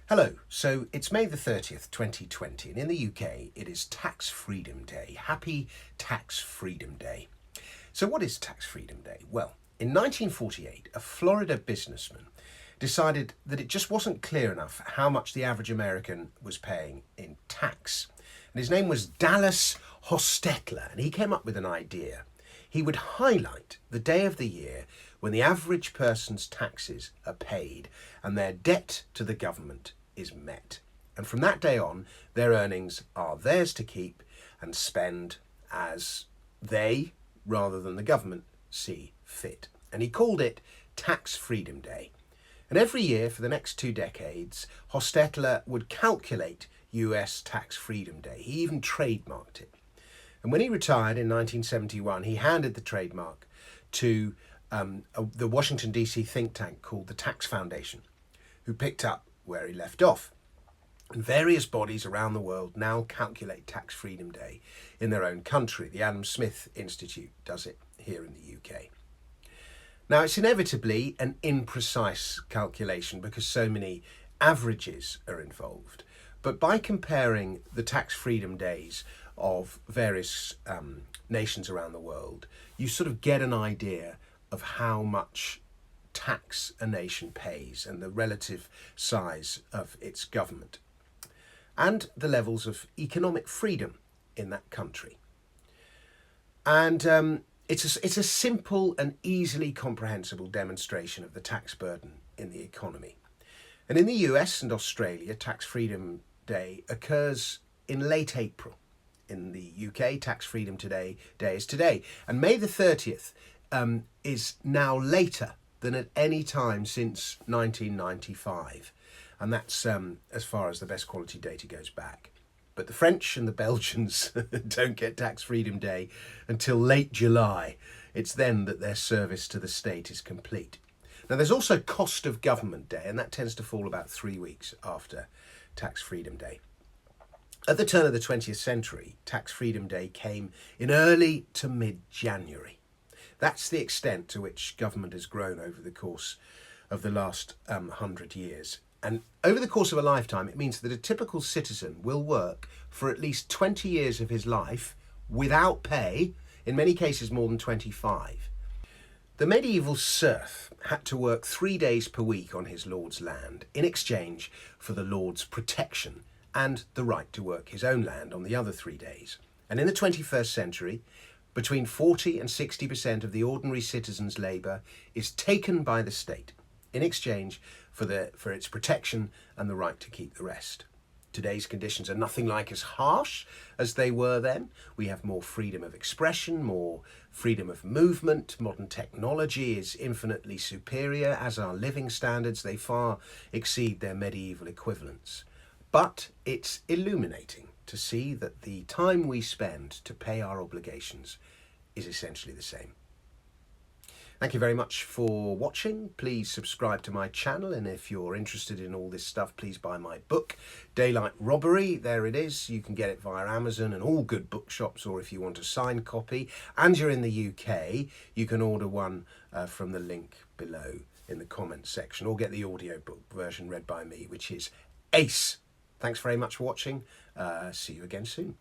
Hello, so it's May the 30th, 2020, and in the UK it is Tax Freedom Day. Happy Tax Freedom Day. So what is Tax Freedom Day? Well, in 1948, a Florida businessman decided that it just wasn't clear enough how much the average American was paying in tax. And his name was Dallas Hostetler, and he came up with an idea. He would highlight the day of the year when the average person's taxes are paid and their debt to the government is met. And from that day on, their earnings are theirs to keep and spend as they, rather than the government, see fit. And he called it Tax Freedom Day. And every year for the next 2 decades, Hostetler would calculate US Tax Freedom Day. He even trademarked it. And when he retired in 1971, he handed the trademark to the Washington, D.C. think tank called the Tax Foundation, who picked up where he left off. And various bodies around the world now calculate Tax Freedom Day in their own country. The Adam Smith Institute does it here in the UK. Now, it's inevitably an imprecise calculation because so many averages are involved. But by comparing the tax freedom days of various nations around the world, you sort of get an idea of how much tax a nation pays and the relative size of its government and the levels of economic freedom in that country. And it's a simple and easily comprehensible demonstration of the tax burden in the economy. And in the US and Australia, Tax Freedom Day occurs in late April. In the UK, Tax Freedom Day is today. And May the 30th is now later than at any time since 1995. And that's as far as the best quality data goes back. But the French and the Belgians don't get Tax Freedom Day until late July. It's then that their service to the state is complete. Now, there's also Cost of Government Day, and that tends to fall about 3 weeks after Tax Freedom Day. At the turn of the 20th century, Tax Freedom Day came in early to mid-January. That's the extent to which government has grown over the course of the last 100 years. And over the course of a lifetime, it means that a typical citizen will work for at least 20 years of his life without pay, in many cases more than 25. The medieval serf had to work 3 days per week on his lord's land in exchange for the lord's protection and the right to work his own land on the other 3 days. And in the 21st century, between 40 and 60% of the ordinary citizen's labour is taken by the state in exchange for its protection and the right to keep the rest. Today's conditions are nothing like as harsh as they were then. We have more freedom of expression, more freedom of movement. Modern technology is infinitely superior. As our living standards, they far exceed their medieval equivalents. But it's illuminating to see that the time we spend to pay our obligations is essentially the same. Thank you very much for watching. Please subscribe to my channel, and if you're interested in all this stuff, please buy my book, Daylight Robbery. There it is. You can get it via Amazon and all good bookshops, or if you want a signed copy and you're in the UK, you can order one from the link below in the comments section, or get the audiobook version read by me, which is ace. Thanks very much for watching. See you again soon.